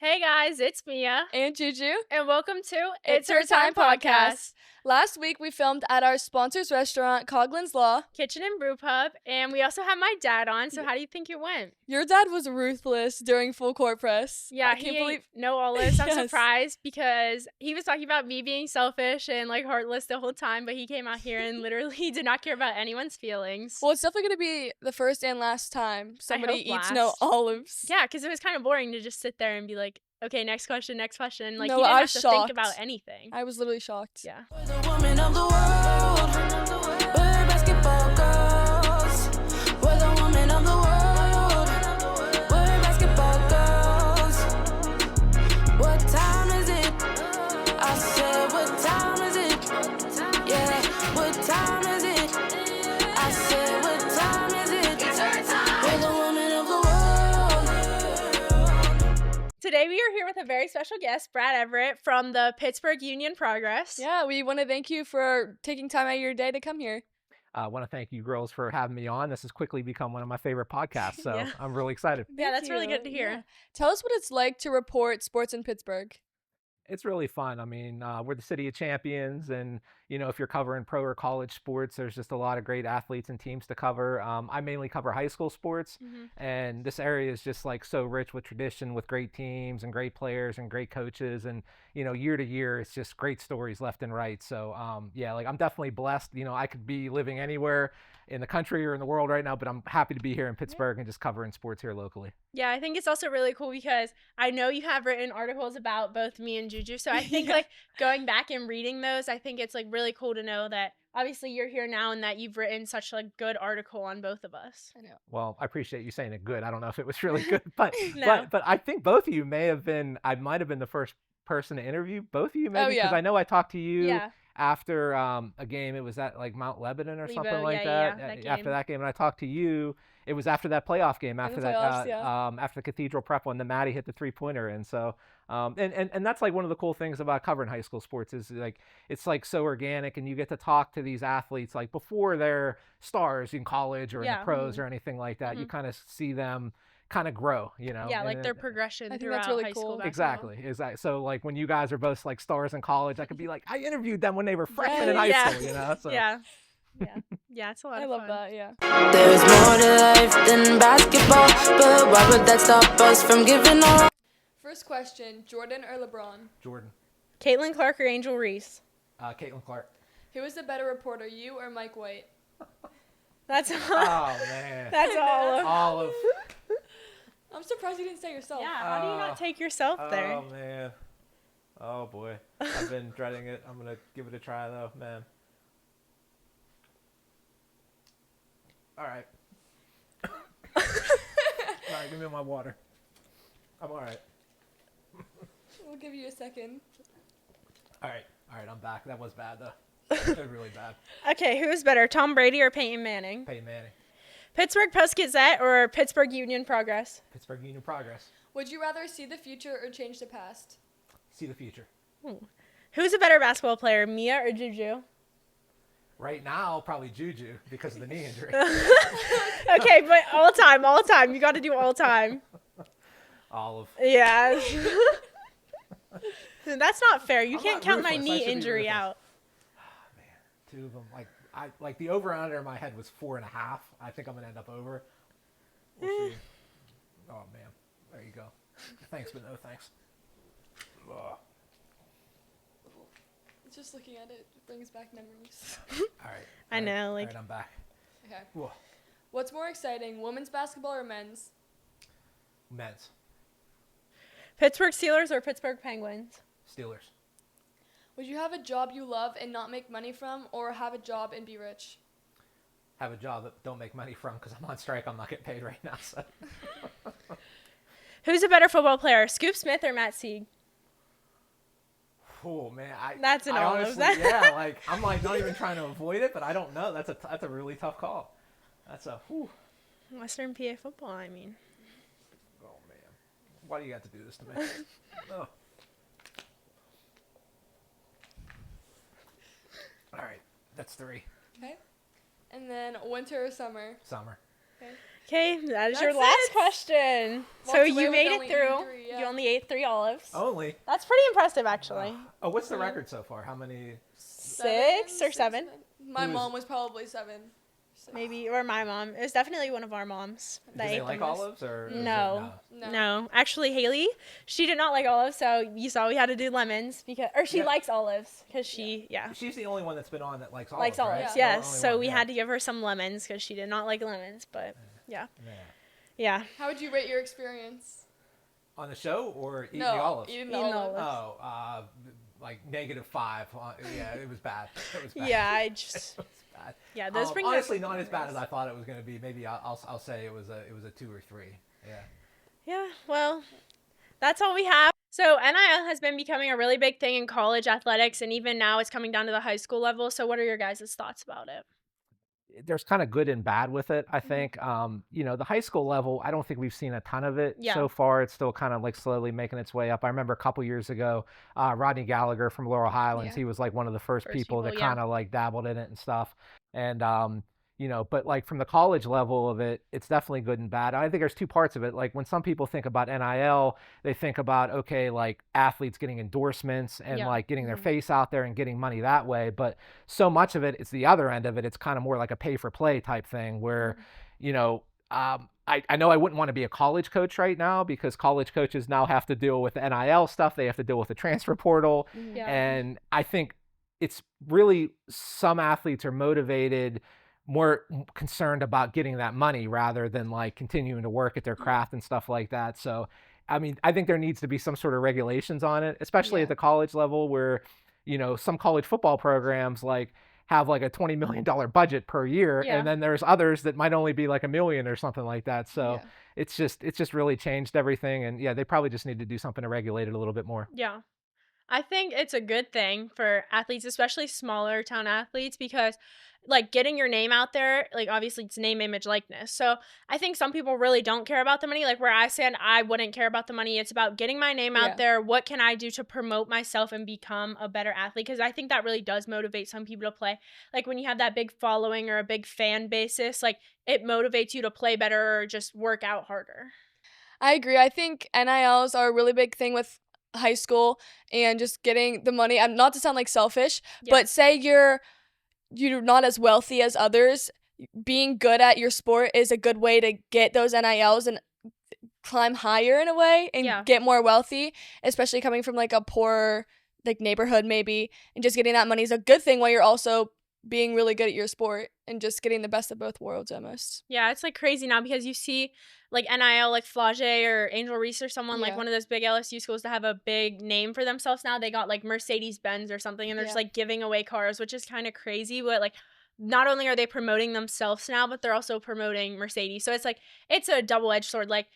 Hey guys, it's Mia. And Juju. And welcome to It's Her Time Podcast. Last week we filmed at our sponsor's restaurant, Coughlin's Law. Kitchen and Brew Pub. And we also have my dad on, so how do you think it went? Your dad was ruthless during full court press. Yeah, I can't believe no olives. I'm Yes. surprised because he was talking about me being selfish and like heartless the whole time, but he came out here and literally did not care about anyone's feelings. Well, it's definitely going to be the first and last time somebody eats no last. olives. Yeah, because it was kind of boring to just sit there and be like, okay, next question. Like, No, he didn't I have was to think shocked. about anything. I was literally shocked. Yeah. We're the women of the world. We're basketball girls. We're the women of the world. We're basketball girls. What time is it? I said, what time is it? Yeah, what time is it? I said, what time is it? It's our time. We're the women of the world. Today we are here with a very special guest, Brad Everett from the Pittsburgh Union Progress. Yeah, we want to thank you for taking time out of your day to come here. I want to thank you girls for having me on. This has quickly become one of my favorite podcasts, so Yeah. I'm really excited. Yeah, Thank that's really you. good to hear. Yeah. Tell us what it's like to report sports in Pittsburgh. It's really fun. I mean, we're the city of champions, and if you're covering pro or college sports, there's just a lot of great athletes and teams to cover. I mainly cover high school sports, and this area is just like so rich with tradition, with great teams and great players and great coaches, and year to year, it's just great stories left and right. So yeah, like I'm definitely blessed. I could be living anywhere in the country or in the world right now, but I'm happy to be here in Pittsburgh and just covering sports here locally. Yeah, I think it's also really cool because I know you have written articles about both me and Juju. So I think like going back and reading those, I think it's like really cool to know that obviously you're here now and that you've written such a good article on both of us. I know. Well, I appreciate you saying it good. I don't know if it was really good, but No. but I think both of you may have been. I might have been the first person to interview both of you, maybe, Oh, yeah. because I know I talked to you Yeah. after a game. It was at like Mount Lebanon or Lebo, something like yeah, that. that game. After that game, and I talked to you. It was after that playoff game, after the that, playoffs, yeah. after the Cathedral Prep when the Maddie hit the 3-pointer, and so, and that's like one of the cool things about covering high school sports is like it's like so organic, and you get to talk to these athletes like before they're stars in college or in Yeah. the pros or anything like that. You kind of see them kind of grow, Yeah, like and their it- progression I think throughout that's really high cool. school basketball. Exactly. So like when you guys are both like stars in college, I could be like, I interviewed them when they were freshmen in high Yeah. school, So Yeah, it's a lot I of love fun. that, yeah. There's more to life than basketball, but why would that stop us from giving our First question, Jordan or LeBron? Jordan, Caitlin Clark or Angel Reese? Caitlin Clark. Who is the better reporter, you or Mike White? That's Oh man, that's all of. all of. I'm surprised you didn't say yourself. Yeah, how do you not take yourself there? Oh man, oh boy, I've been dreading it. I'm gonna give it a try though, man. All right. All right, give me my water. I'm all right. We'll give you a second. All right, I'm back. That was bad though. That was really bad. Okay, who's better, Tom Brady or Peyton Manning? Peyton Manning, Pittsburgh Post-Gazette or Pittsburgh Union Progress? Pittsburgh Union Progress. Would you rather see the future or change the past? See the future. Who's a better basketball player, Mia or Juju? Right now, probably Juju because of the knee injury. Okay, but all time. You got to do all time. Olive. Yeah. That's not fair. You I'm can't not count my ruthless. I knee should be injury ruthless. out. Two of them. Like the over and under in my head was 4.5. I think I'm gonna end up over. We'll see. Oh man, there you go. Thanks, but no thanks. Ugh. Just looking at it brings back memories. All right. I know, like- All right, I'm back. Okay. Whoa. What's more exciting, women's basketball or men's? Men's. Pittsburgh Steelers or Pittsburgh Penguins? Steelers. Would you have a job you love and not make money from, or have a job and be rich? Have a job that don't make money from because I'm on strike. I'm not getting paid right now. So. Who's a better football player, Scoop Smith or Matt Sieg? Oh man, That's an I olive. honestly, yeah, like I'm like not even trying to avoid it, but I don't know. That's a really tough call. That's a whew. Western PA football, I mean. Oh man, why do you have to do this to me? Oh. All right, that's 3. Okay. And then winter or summer? Summer. Okay. Okay, that is That's your last it. question. So Walked away you with made only it through. eating 3, yeah. You only ate 3 olives. Only. That's pretty impressive, actually. Oh, what's the record so far? How many? 6 or 7, My Who is- mom was probably 7. maybe, or my mom. It was definitely one of our moms. Do they like olives or? is it No. No. No, actually, Haley, she did not like olives, so you saw we had to do lemons or she Yeah. likes olives because she She's the only one that's been on that likes olives. likes olives. Right? Yes, The only so one, we yeah. had to give her some lemons because she did not like lemons. But Yeah. yeah. How would you rate your experience? On the show or eating No, the olives? eating the Eating the olives. Oh, like -5. Yeah, it was bad. It was bad. Yeah, I just It was bad. yeah those bring back honestly not as bad as I thought it was going to be. Maybe I'll say it was a 2 or 3. Yeah. Yeah, well, that's all we have. So NIL has been becoming a really big thing in college athletics, and even now it's coming down to the high school level. So what are your guys' thoughts about it? There's kind of good and bad with it, I Mm-hmm. think. The high school level, I don't think we've seen a ton of it Yeah. so far. It's still kind of like slowly making its way up. I remember a couple years ago, Rodney Gallagher from Laurel Highlands, Yeah. he was like one of the first people that yeah. kind of like dabbled in it and stuff. And but like from the college level of it, it's definitely good and bad. I think there's 2 parts of it. Like when some people think about NIL, they think about, okay, like athletes getting endorsements and Yeah. like getting their Mhm. face out there and getting money that way. But so much of it, it's the other end of it. It's kind of more like a pay for play type thing where, I know I wouldn't want to be a college coach right now because college coaches now have to deal with the NIL stuff. They have to deal with the transfer portal. Yeah. And I think it's really some athletes are motivated, more concerned about getting that money rather than like continuing to work at their craft and stuff like that. So, I mean, I think there needs to be some sort of regulations on it, especially Yeah. at the college level where, some college football programs like have like a $20 million budget per year. Yeah. And then there's others that might only be like $1 million or something like that. So Yeah. it's just really changed everything. And yeah, they probably just need to do something to regulate it a little bit more. Yeah. I think it's a good thing for athletes, especially smaller town athletes, because like getting your name out there, like obviously it's name, image, likeness. So I think some people really don't care about the money. Like where I stand, I wouldn't care about the money. It's about getting my name Yeah. out there. What can I do to promote myself and become a better athlete? Because I think that really does motivate some people to play. Like when you have that big following or a big fan basis, like it motivates you to play better or just work out harder. I agree. I think NILs are a really big thing with high school and just getting the money. I'm not to sound like selfish, Yeah. but say you're not as wealthy as others, being good at your sport is a good way to get those NILs and climb higher in a way and Yeah. get more wealthy, especially coming from like a poor like neighborhood maybe, and just getting that money is a good thing while you're also being really good at your sport and just getting the best of both worlds almost. Yeah, it's like crazy now because you see like NIL, like Flage or Angel Reese or someone like Yeah. one of those big LSU schools to have a big name for themselves now. They got like Mercedes-Benz or something and they're just Yeah. like giving away cars, which is kind of crazy. But like not only are they promoting themselves now, but they're also promoting Mercedes. So it's like it's a double-edged sword. Like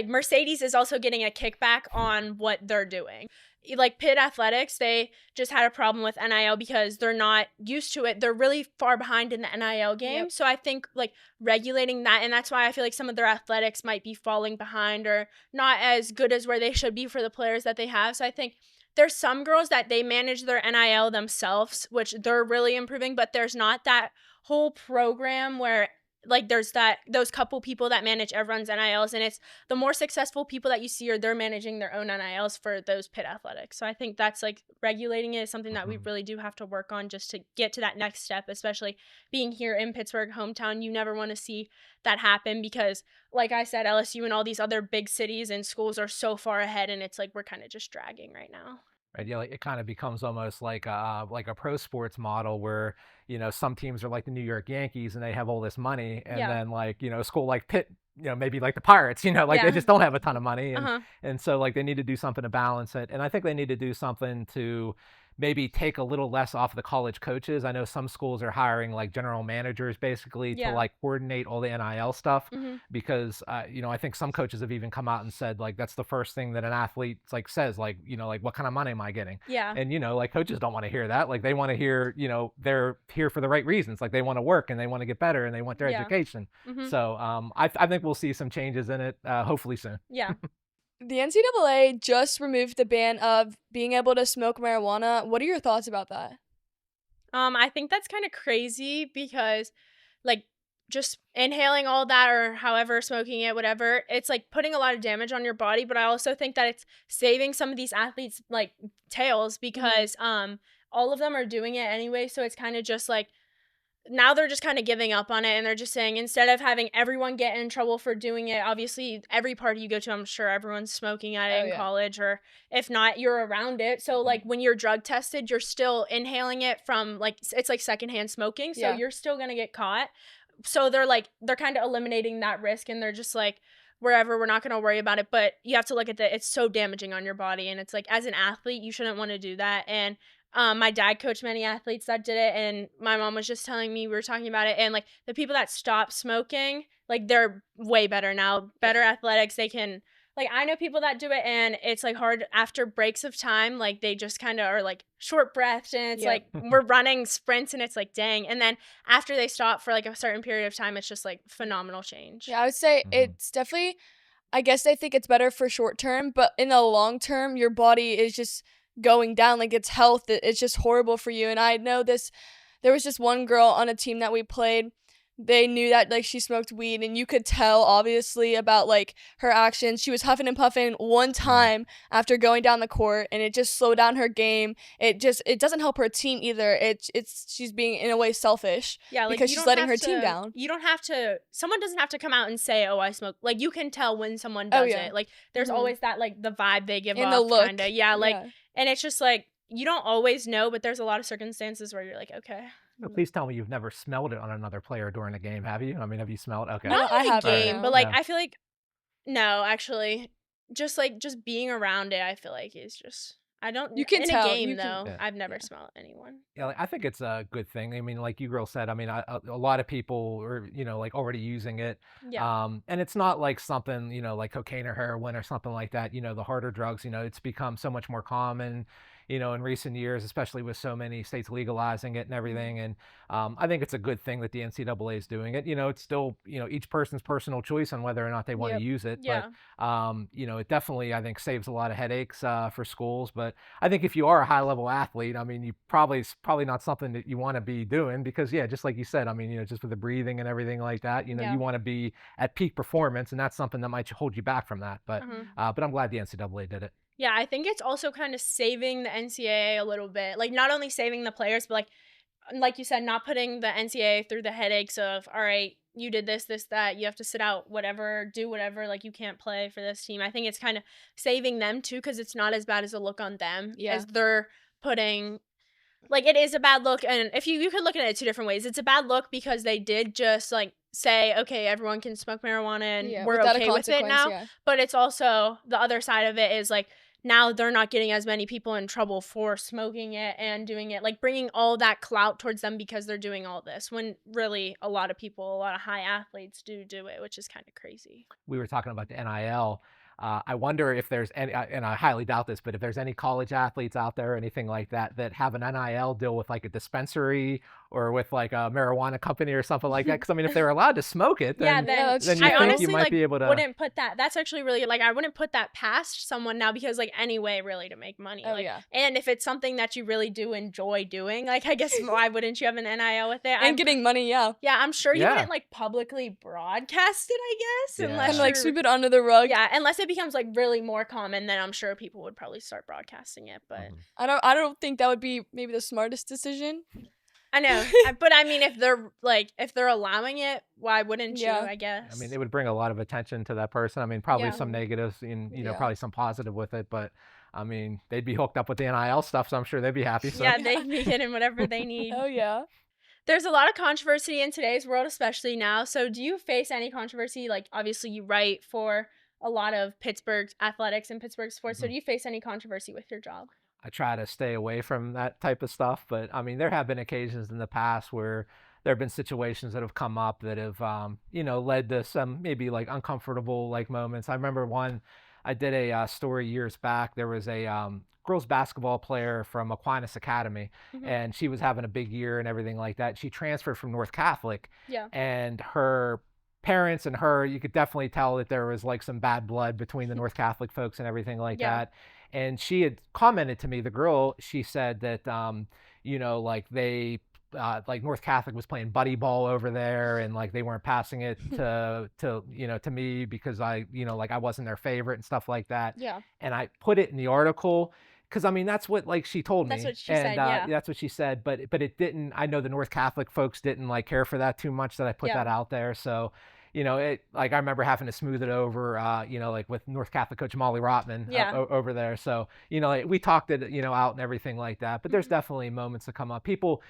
Mercedes is also getting a kickback on what they're doing. Like Pitt Athletics, they just had a problem with NIL because they're not used to it. They're really far behind in the NIL game. Yep. So I think like regulating that, and that's why I feel like some of their athletics might be falling behind or not as good as where they should be for the players that they have. So I think there's some girls that they manage their NIL themselves, which they're really improving, but there's not that whole program where like there's those couple people that manage everyone's NILs, and it's the more successful people that you see are they're managing their own NILs for those Pitt Athletics. So I think that's like regulating it is something that we really do have to work on just to get to that next step, especially being here in Pittsburgh, hometown. You never want to see that happen because like I said, LSU and all these other big cities and schools are so far ahead, and it's like we're kind of just dragging right now. Right, yeah, like it kind of becomes almost like a pro sports model where some teams are like the New York Yankees and they have all this money, and Yeah. then like a school like Pitt, maybe like the Pirates, like Yeah. they just don't have a ton of money, and Uh-huh. and so like they need to do something to balance it, and I think they need to do something to maybe take a little less off the college coaches. I know some schools are hiring like general managers basically Yeah. to like coordinate all the NIL stuff Mhm. because I think some coaches have even come out and said like that's the first thing that an athlete like says like like what kind of money am I getting? Yeah. And like coaches don't want to hear that. Like they want to hear they're here for the right reasons. Like they want to work and they want to get better and they want their Yeah. education. Mhm. So I think we'll see some changes in it hopefully soon. Yeah. The NCAA just removed the ban of being able to smoke marijuana. What are your thoughts about that? I think that's kind of crazy because, like, just inhaling all that, or however, smoking it, whatever, it's like putting a lot of damage on your body. But I also think that it's saving some of these athletes like tails, because all of them are doing it anyway. So it's kind of just like, now they're just kind of giving up on it, and they're just saying, instead of having everyone get in trouble for doing it, obviously every party you go to, I'm sure everyone's smoking at it in college, or if not, you're around it. So like when you're drug tested, you're still inhaling it from like, it's like secondhand smoking, so you're still gonna get caught. So they're kind of eliminating that risk, and they're just like, wherever, we're not going to worry about it. But you have to look at it's so damaging on your body, and it's like, as an athlete, you shouldn't want to do that. And my dad coached many athletes that did it, and my mom was just telling me, we were talking about it, and like the people that stopped smoking, like they're way better now, better athletics. They can, like, I know people that do it, and it's like hard after breaks of time, like they just kind of are like short breathed, and it's like we're running sprints, and it's like, dang. And then after they stop for like a certain period of time, it's just like phenomenal change. Yeah, I would say it's definitely, I guess I think it's better for short term, but in the long term, your body is just going down, like its health, it's just horrible for you. And I know this, there was just one girl on a team that we played, they knew that like she smoked weed, and you could tell obviously about like her actions. She was huffing and puffing one time after going down the court, and it just slowed down her game. It doesn't help her team either. It's she's being in a way selfish, like, because she's letting her team down. You don't have to, someone doesn't have to come out and say, oh, I smoke. Like, you can tell when someone does it. Like, there's always that like the vibe they give and off, the look. kinda. And it's just like, you don't always know, but there's a lot of circumstances where you're like, okay. Please tell me you've never smelled it on another player during a game, have you? I mean, have you smelled? Okay. Not in a game, but like, Yeah. I feel like, no, actually, just being around it, I feel like is just, I don't, you can in tell. a game though, I've never smelled anyone. Yeah, like, I think it's a good thing. I mean, like you girls said, I mean, a lot of people are, like already using it. And it's not like something, like cocaine or heroin or something like that. The harder drugs, it's become so much more common, in recent years, especially with so many states legalizing it and everything. And I think it's a good thing that the NCAA is doing it. It's still, each person's personal choice on whether or not they want to use it. But, it definitely, I think, saves a lot of headaches for schools. But I think if you are a high level athlete, I mean, it's probably not something that you want to be doing, because, just like you said, I mean, just with the breathing and everything like that, you want to be at peak performance, and that's something that might hold you back from that. But I'm glad the NCAA did it. Yeah, I think it's also kind of saving the NCAA a little bit. Like, not only saving the players, but like you said, not putting the NCAA through the headaches of, all right, you did this, that, you have to sit out, whatever, do whatever, like, you can't play for this team. I think it's kind of saving them, too, because it's not as bad as a look on them as they're putting, like, it is a bad look. And if you could look at it two different ways. It's a bad look because they did just, like, say, okay, everyone can smoke marijuana and we're okay with it now. But it's also, the other side of it is, like, now they're not getting as many people in trouble for smoking it and doing it, like bringing all that clout towards them because they're doing all this, when really a lot of people, a lot of high athletes do it, which is kind of crazy. We were talking about the NIL. I wonder if there's any, and I highly doubt this, but if there's any college athletes out there or anything like that that have an NIL deal with like a dispensary or with like a marijuana company or something like that. Because I mean, if they're allowed to smoke it, then then you I honestly you might be able to. Wouldn't put that. That's actually really, like, I wouldn't put that past someone now, because like any way really to make money. And if it's something that you really do enjoy doing, like, I guess why wouldn't you have an NIL with it? And getting money, I'm sure you wouldn't like publicly broadcast it, I guess, unless and like sweep it under the rug. Unless it becomes like really more common, then I'm sure people would probably start broadcasting it. But I don't think that would be maybe the smartest decision. I know, but I mean, if they're allowing it, why wouldn't you? I guess. I mean, it would bring a lot of attention to that person. I mean, probably some negatives and probably some positive with it, but I mean, they'd be hooked up with the NIL stuff, so I'm sure they'd be happy. So. Yeah, they'd be getting whatever they need. There's a lot of controversy in today's world, especially now. So do you face any controversy? Like, obviously you write for a lot of Pittsburgh athletics and Pittsburgh sports. So do you face any controversy with your job? I try to stay away from that type of stuff, but I mean, there have been occasions in the past where there have been situations that have come up that have, led to some maybe like uncomfortable like moments. I remember one, I did a story years back. There was a girls basketball player from Aquinas Academy, and she was having a big year and everything like that. She transferred from North Catholic, and her parents and her, you could definitely tell that there was like some bad blood between the North Catholic folks and everything like that. And she had commented to me, the girl, she said that, like they like North Catholic was playing buddy ball over there, and like they weren't passing it to me because I like I wasn't their favorite and stuff like that. Yeah. And I put it in the article because I mean that's what like she told me. That's what she and said, yeah. that's what she said. But it didn't. I know the North Catholic folks didn't like care for that too much that I put that out there. So it like I remember having to smooth it over, like with North Catholic coach Molly Rotman over there. So like, we talked it out and everything like that. But there's definitely moments that come up. People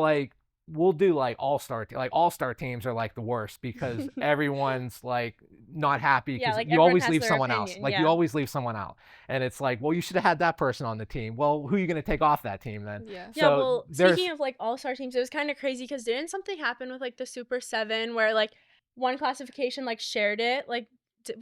like we'll do like all-star teams are like the worst because everyone's like not happy because like you always everyone has leave their someone else. opinion, Like you always leave someone out, and it's like, well, you should have had that person on the team. Well, who are you going to take off that team then? Yeah. Yeah, well, speaking of like all-star teams, it was kind of crazy because didn't something happen with like the Super 7 where like one classification like shared it? Like do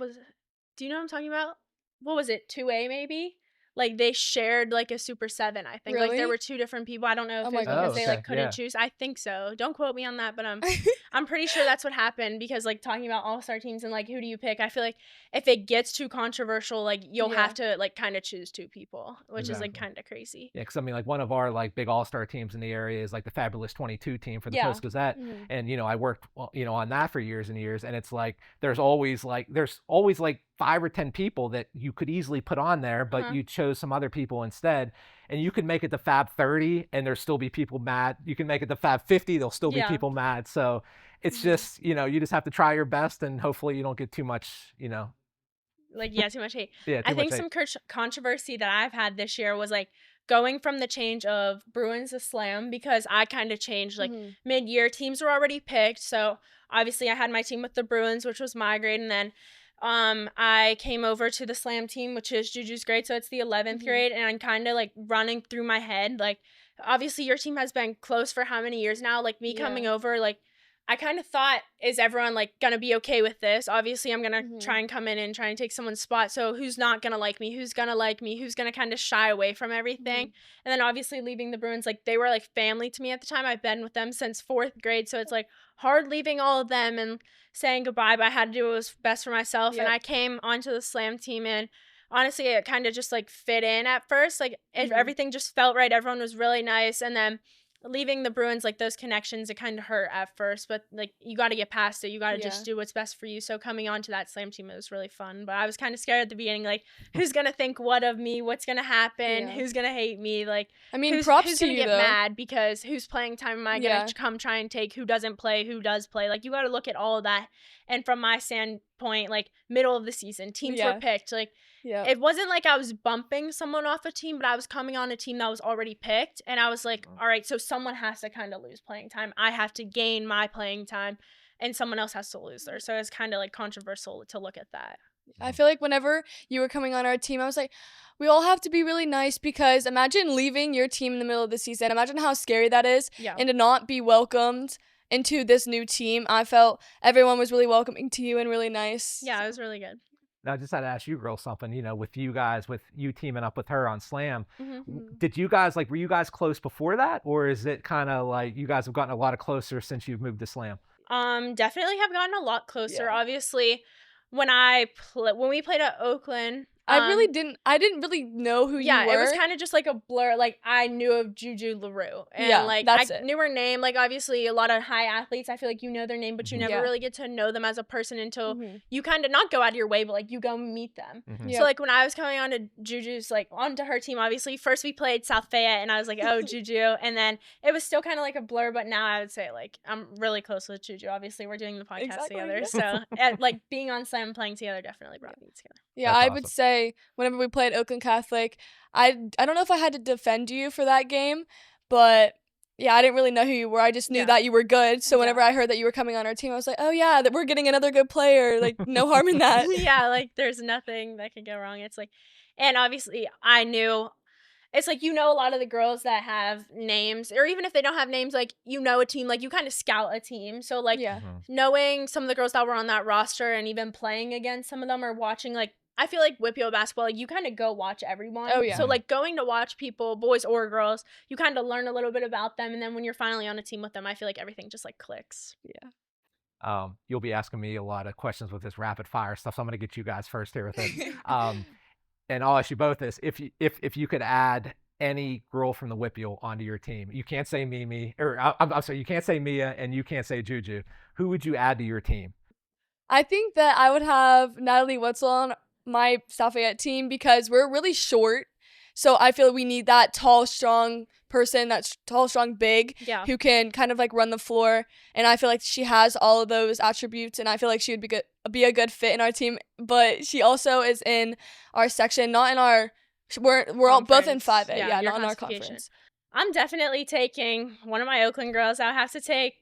you know what I'm talking about? What was it? 2A maybe? Like they shared like a Super 7, I think. Really? Like there were two different people. I don't know if it was because they like couldn't choose. I think so. Don't quote me on that, but I'm pretty sure that's what happened because like talking about all-star teams and like who do you pick? I feel like if it gets too controversial, like you'll have to like kind of choose two people, which is like kind of crazy. Yeah, because I mean like one of our like big all-star teams in the area is like the Fabulous 22 team for the Post-Gazette. And I worked on that for years and years, and it's like there's always like 5 or 10 people that you could easily put on there, but you chose some other people instead. And you can make it the Fab 30 and there'll still be people mad. You can make it the Fab 50, there'll still be people mad. So it's just, you just have to try your best and hopefully you don't get too much, too much hate. Yeah, I think some controversy that I've had this year was like going from the change of Bruins to Slam, because I kind of changed like mid-year. Teams were already picked. So obviously I had my team with the Bruins, which was my grade. And then I came over to the Slam team, which is Juju's grade, so it's the 11th grade, and I'm kind of like running through my head, like obviously your team has been close for how many years now, like me coming over, like I kind of thought, is everyone like gonna be okay with this? Obviously I'm gonna try and come in and try and take someone's spot, so who's not gonna like me, who's gonna like me, who's gonna kind of shy away from everything. And then obviously leaving the Bruins, like they were like family to me at the time. I've been with them since 4th grade, so it's like hard leaving all of them and saying goodbye, but I had to do what was best for myself. And I came onto the Slam team, and honestly it kind of just like fit in at first, like everything just felt right, everyone was really nice. And then leaving the Bruins, like those connections, it kind of hurt at first, but like you got to get past it. You got to just do what's best for you. So coming on to that Slam team, it was really fun, but I was kind of scared at the beginning, like who's gonna think what of me, what's gonna happen, who's gonna hate me, like I mean, who's props to gonna you get though. mad because whose playing time am I gonna come try and take, who doesn't play, who does play. Like you got to look at all of that. And from my standpoint, like middle of the season, teams were picked, like it wasn't like I was bumping someone off a team, but I was coming on a team that was already picked, and I was like, all right, so someone has to kind of lose playing time. I have to gain my playing time, and someone else has to lose theirs. So it's kind of like controversial to look at that. I feel like whenever you were coming on our team, I was like, we all have to be really nice, because imagine leaving your team in the middle of the season. Imagine how scary that is, and to not be welcomed into this new team. I felt everyone was really welcoming to you and really nice. Yeah, it was really good. Now, I just had to ask you girls something, with you teaming up with her on Slam. Did you guys, were you guys close before that? Or is it kind of like you guys have gotten a lot closer since you've moved to Slam? Definitely have gotten a lot closer. Obviously, when we played at Oakland, I didn't really know who you were. Yeah, it was kind of just like a blur. Like I knew of Juju LaRue, and I knew her name. Like obviously a lot of high athletes, I feel like you know their name, but you never really get to know them as a person until you kind of not go out of your way, but like you go meet them. So like when I was coming on to Juju's, like onto her team, obviously first we played South Fayette, and I was like, oh, Juju, and then it was still kind of like a blur, but now I would say like I'm really close with Juju. Obviously we're doing the podcast together, so like being on Slam, playing together definitely brought me together. Yeah, I would say whenever we played Oakland Catholic, I don't know if I had to defend you for that game, but yeah, I didn't really know who you were. I just knew that you were good. So whenever I heard that you were coming on our team, I was like, oh yeah, that we're getting another good player. Like no harm in that. Yeah, like there's nothing that could go wrong. It's like, and obviously I knew. It's like, a lot of the girls that have names, or even if they don't have names, like, a team, like, you kind of scout a team. So, like, knowing some of the girls that were on that roster and even playing against some of them or watching, like, I feel like WPIAL basketball, like, you kind of go watch everyone. Oh, yeah. So, like, going to watch people, boys or girls, you kind of learn a little bit about them. And then when you're finally on a team with them, I feel like everything just, like, clicks. Yeah. You'll be asking me a lot of questions with this rapid fire stuff, so I'm going to get you guys first here with it. And I'll ask you both this: if you could add any girl from the Whippeal onto your team? You can't say Mimi, or I'm sorry, you can't say Mia, and you can't say Juju. Who would you add to your team? I think that I would have Natalie Wetzel on my South Fayette team because we're really short. So I feel we need that tall, strong person, that tall, strong, big, Yeah. who can kind of like run the floor. And I feel like she has all of those attributes, and I feel like she would be a good fit in our team. But she also is in our section, not in our. We're all both in 5A, your not in our classification. conference. I'm definitely taking one of my Oakland girls. I have to take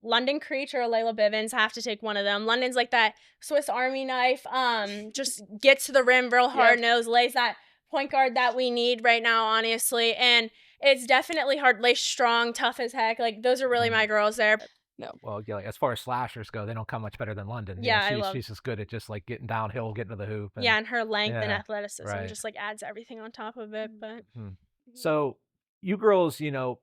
London Creech or Layla Bivens. I have to take one of them. London's like that Swiss Army knife. Just gets to the rim real hard, lays that point guard that we need right now, honestly. And it's definitely hard, strong, tough as heck. Like, those are really my girls there. No. Well, yeah, like, as far as slashers go, they don't come much better than London. She's just good at just like getting downhill, getting to the hoop. And her length and athleticism just like adds everything on top of it. But so you girls, are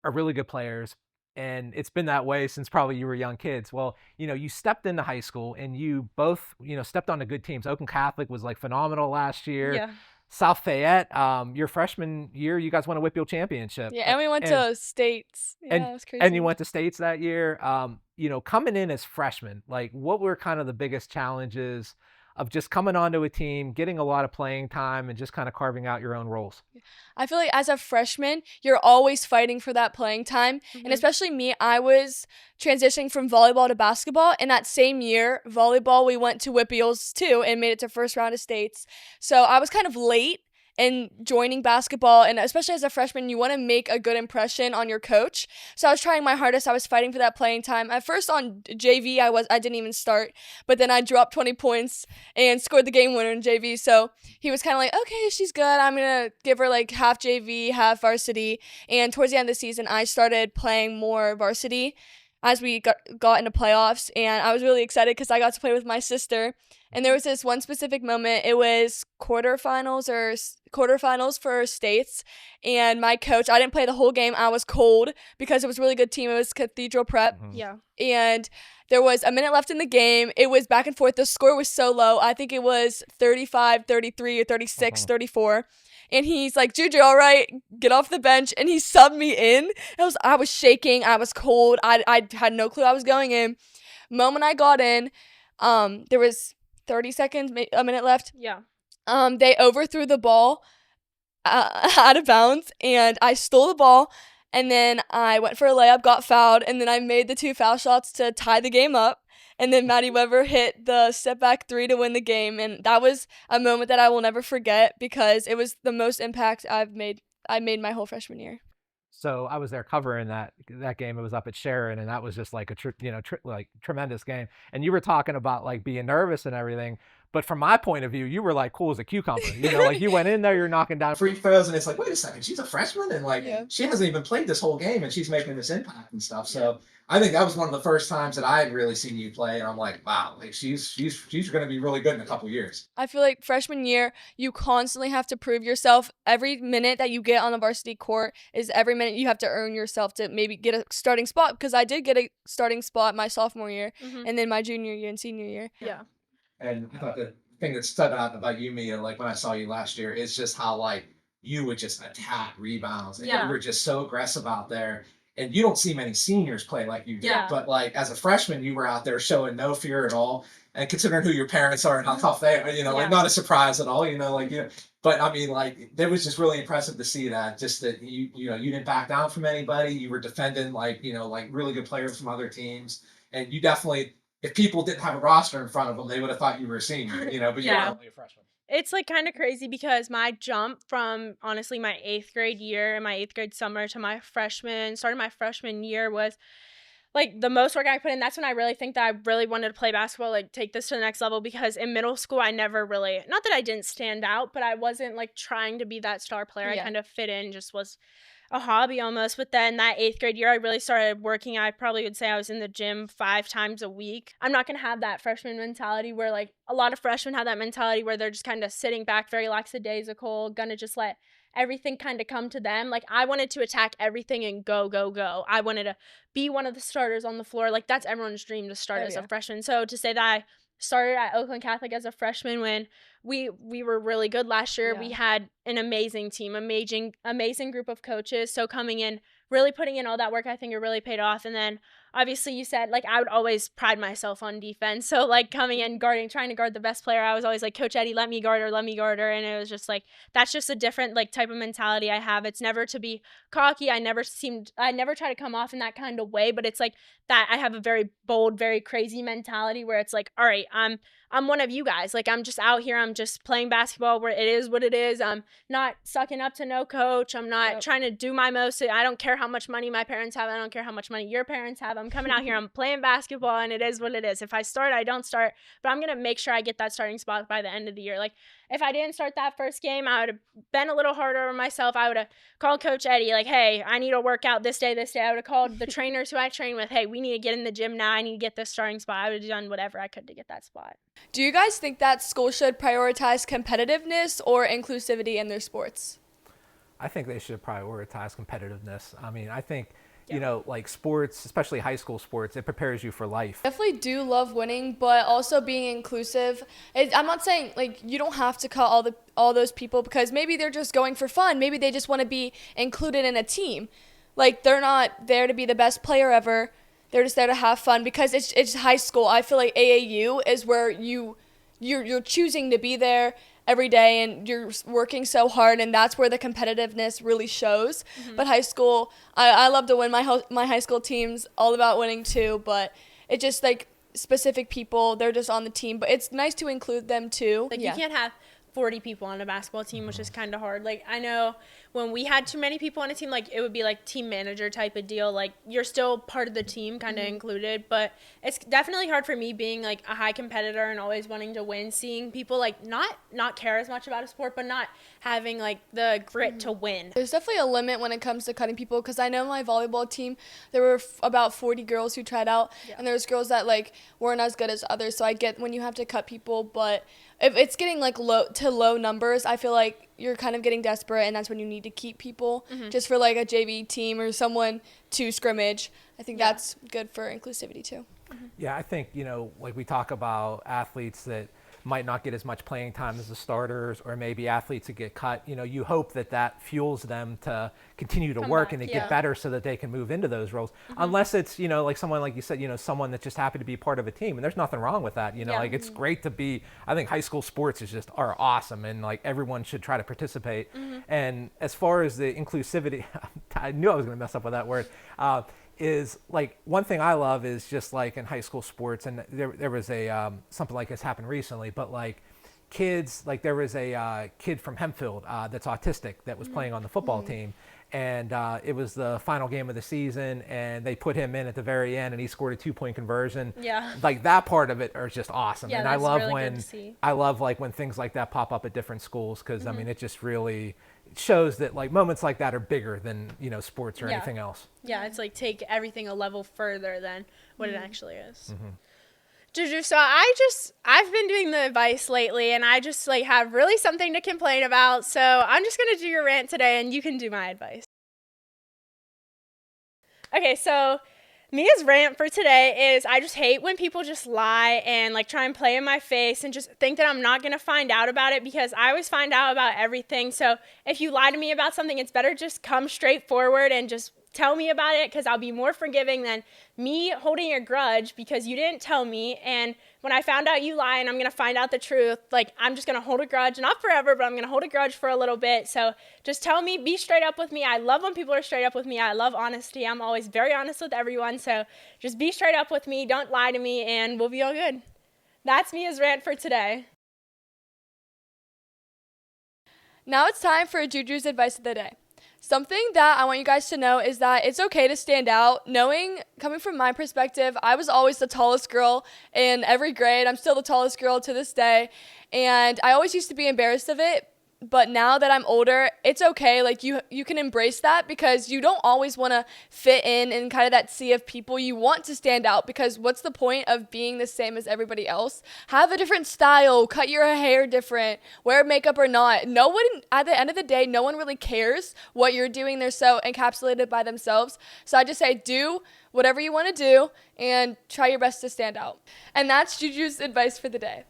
really good players, and it's been that way since probably you were young kids. Well, you stepped into high school and you both, stepped onto good teams. Oakland Catholic was like phenomenal last year. Yeah. South Fayette, your freshman year, you guys won a Whippeal championship. Yeah, and we went to states. Yeah, it was crazy. And you went to states that year. Coming in as freshmen, like, what were kind of the biggest challenges of just coming onto a team, getting a lot of playing time, and just kind of carving out your own roles? I feel like as a freshman, you're always fighting for that playing time. And especially me, I was transitioning from volleyball to basketball. And that same year, volleyball, we went to Whippeals too and made it to first round of states. So I was kind of late in joining basketball, and especially as a freshman, you want to make a good impression on your coach. So I was trying my hardest. I was fighting for that playing time. At first on JV, I didn't even start, but then I dropped 20 points and scored the game winner in JV. So he was kind of like, okay, she's good. I'm gonna give her like half JV, half varsity. And towards the end of the season, I started playing more varsity as we got into playoffs, and I was really excited because I got to play with my sister. And there was this one specific moment. It was quarterfinals for states, and my coach, I didn't play the whole game. I was cold because it was a really good team. It was Cathedral Prep. Yeah. And there was a minute left in the game. It was back and forth. The score was so low. I think it was 35-33 or 36-34. And he's like, Juju, all right, get off the bench. And he subbed me in. I was shaking. I was cold. I had no clue I was going in. Moment I got in, there was 30 seconds, a minute left. Yeah. They overthrew the ball out of bounds, and I stole the ball. And then I went for a layup, got fouled, and then I made the 2 foul shots to tie the game up. And then Maddie Weber hit the step back 3 to win the game. And that was a moment that I will never forget because it was the most impact I made my whole freshman year. So I was there covering that game. It was up at Sharon, and that was just like a tremendous game. And you were talking about like being nervous and everything. But from my point of view, you were like cool as a cucumber. Like you went in there, you're knocking down free throws, and it's like, wait a second, she's a freshman, and like she hasn't even played this whole game, and she's making this impact and stuff. So I think that was one of the first times that I had really seen you play, and I'm like, wow, like she's going to be really good in a couple years. I feel like freshman year, you constantly have to prove yourself. Every minute that you get on the varsity court is every minute you have to earn yourself to maybe get a starting spot, because I did get a starting spot my sophomore year and then my junior year and senior year. Yeah. And I thought the thing that stood out about you, Mia, like when I saw you last year, is just how like you would just attack rebounds, and you were just so aggressive out there. And you don't see many seniors play like you do. Yeah. But like as a freshman, you were out there showing no fear at all. And considering who your parents are and how tough they are, like not a surprise at all, But I mean, like, it was just really impressive to see that. Just that you didn't back down from anybody. You were defending like really good players from other teams. And you definitely, if people didn't have a roster in front of them, they would have thought you were a senior, but you're only a freshman. It's like kind of crazy because my jump from honestly my 8th grade year and my 8th grade summer to my starting my freshman year was like the most work I put in. That's when I really think that I really wanted to play basketball, like take this to the next level, because in middle school I never really, not that I didn't stand out, but I wasn't like trying to be that star player. I kind of fit in, just was a hobby almost. But then that 8th grade year, I really started working. I probably would say I was in the gym 5 times a week. I'm not going to have that freshman mentality where like a lot of freshmen have that mentality where they're just kind of sitting back, very lackadaisical, gonna just let everything kind of come to them. Like I wanted to attack everything and go, go, go. I wanted to be one of the starters on the floor. Like that's everyone's dream to start as a freshman. So to say that I started at Oakland Catholic as a freshman when we were really good last year. Yeah. We had an amazing team, amazing group of coaches. So coming in, really putting in all that work, I think it really paid off. And then obviously you said, like, I would always pride myself on defense. So like coming in, trying to guard the best player, I was always like, Coach Eddie, let me guard her. And it was just like, that's just a different like type of mentality I have. It's never to be cocky. I never try to come off in that kind of way, but it's like that I have a very bold, very crazy mentality where it's like, all right, I'm one of you guys. Like, I'm just out here. I'm just playing basketball where it is what it is. I'm not sucking up to no coach. I'm not trying to do my most. I don't care how much money my parents have. I don't care how much money your parents have. I'm coming out here. I'm playing basketball, and it is what it is. If I start, I don't start. But I'm going to make sure I get that starting spot by the end of the year. Like, if I didn't start that first game, I would have been a little harder on myself. I would have called Coach Eddie, like, hey, I need to work out this day. I would have called the trainers who I train with, hey, we need to get in the gym now. I need to get this starting spot. I would have done whatever I could to get that spot. Do you guys think that schools should prioritize competitiveness or inclusivity in their sports? I think they should prioritize competitiveness. I mean, I think, you know, like sports, especially high school sports, it prepares you for life. Definitely do love winning, but also being inclusive. I'm not saying like you don't have to cut all those people because maybe they're just going for fun. Maybe they just want to be included in a team. Like they're not there to be the best player ever. They're just there to have fun because it's high school. I feel like AAU is where you're choosing to be there every day and you're working so hard, and that's where the competitiveness really shows. Mm-hmm. But high school, I love to win. My high school team's all about winning too, but it just like specific people, they're just on the team, but it's nice to include them too. Like you can't have 40 people on a basketball team, which is kind of hard. Like I know when we had too many people on a team, like it would be like team manager type of deal. Like you're still part of the team, kind of included, but it's definitely hard for me being like a high competitor and always wanting to win, seeing people like not care as much about a sport, but not having like the grit to win. There's definitely a limit when it comes to cutting people, because I know my volleyball team, there were about 40 girls who tried out, and there's girls that like weren't as good as others. So I get when you have to cut people, but if it's getting like low numbers, I feel like you're kind of getting desperate, and that's when you need to keep people just for like a JV team or someone to scrimmage. I think that's good for inclusivity too. Yeah, I think, you know, like we talk about athletes that might not get as much playing time as the starters, or maybe athletes that get cut. You know, you hope that fuels them to continue to work and to get better so that they can move into those roles. Unless it's, you know, like someone, like you said, you know, someone that's just happy to be part of a team. And there's nothing wrong with that. You know, like it's great to be, I think high school sports are awesome, and like everyone should try to participate. And as far as the inclusivity, I knew I was going to mess up with that word. Is like one thing I love is just like in high school sports, and there was a something like this happened recently, but like kids, like there was a kid from Hempfield that's autistic that was playing on the football team, and it was the final game of the season, and they put him in at the very end, and he scored a 2-point conversion. Like that part of it are just awesome. And I love when things like that pop up at different schools, because I mean it just really shows that like moments like that are bigger than, you know, sports or anything else. Yeah, it's like take everything a level further than what it actually is. Juju, so I've been doing the advice lately, and I just like have really something to complain about. So I'm just gonna do your rant today, and you can do my advice. Okay, so Mia's rant for today is I just hate when people just lie and like try and play in my face and just think that I'm not going to find out about it, because I always find out about everything. So if you lie to me about something, it's better just come straight forward and just tell me about it, because I'll be more forgiving than me holding a grudge because you didn't tell me. And when I found out you lie and I'm going to find out the truth, like I'm just going to hold a grudge, not forever, but I'm going to hold a grudge for a little bit. So just tell me, be straight up with me. I love when people are straight up with me. I love honesty. I'm always very honest with everyone. So just be straight up with me. Don't lie to me, and we'll be all good. That's Mia's rant for today. Now it's time for Juju's advice of the day. Something that I want you guys to know is that it's okay to stand out. Coming from my perspective, I was always the tallest girl in every grade. I'm still the tallest girl to this day, and I always used to be embarrassed of it. but now that I'm older, it's okay. Like you can embrace that because you don't always want to fit in kind of that sea of people. You want to stand out because what's the point of being the same as everybody else? Have a different style, cut your hair different, wear makeup or not. No one, at the end of the day, no one really cares what you're doing. They're so encapsulated by themselves. So I just say do whatever you want to do and try your best to stand out. And that's Juju's advice for the day.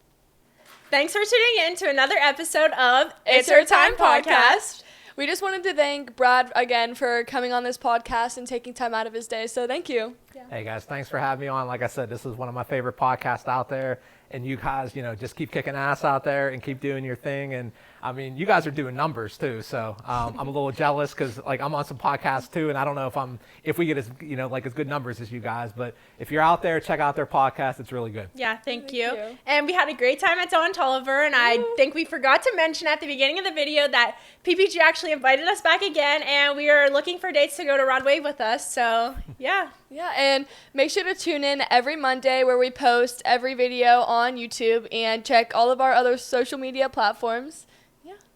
Thanks for tuning in to another episode of It's Her Time Podcast. We just wanted to thank Brad again for coming on this podcast and taking time out of his day. So thank you. Yeah. Hey guys, thanks for having me on. Like I said, this is one of my favorite podcasts out there. And you guys, just keep kicking ass out there and keep doing your thing. And I mean, you guys are doing numbers too. So I'm a little jealous because I'm on some podcasts too. And I don't know if we get as, as good numbers as you guys. But if you're out there, check out their podcast. It's really good. Yeah, thank you. And we had a great time at Dawn Tolliver. And I think we forgot to mention at the beginning of the video that PPG actually invited us back again. And we are looking for dates to go to Rod Wave with us. So yeah. Yeah, and make sure to tune in every Monday where we post every video on YouTube and check all of our other social media platforms.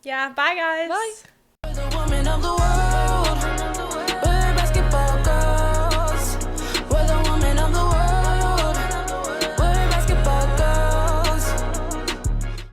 Yeah, bye guys. Bye.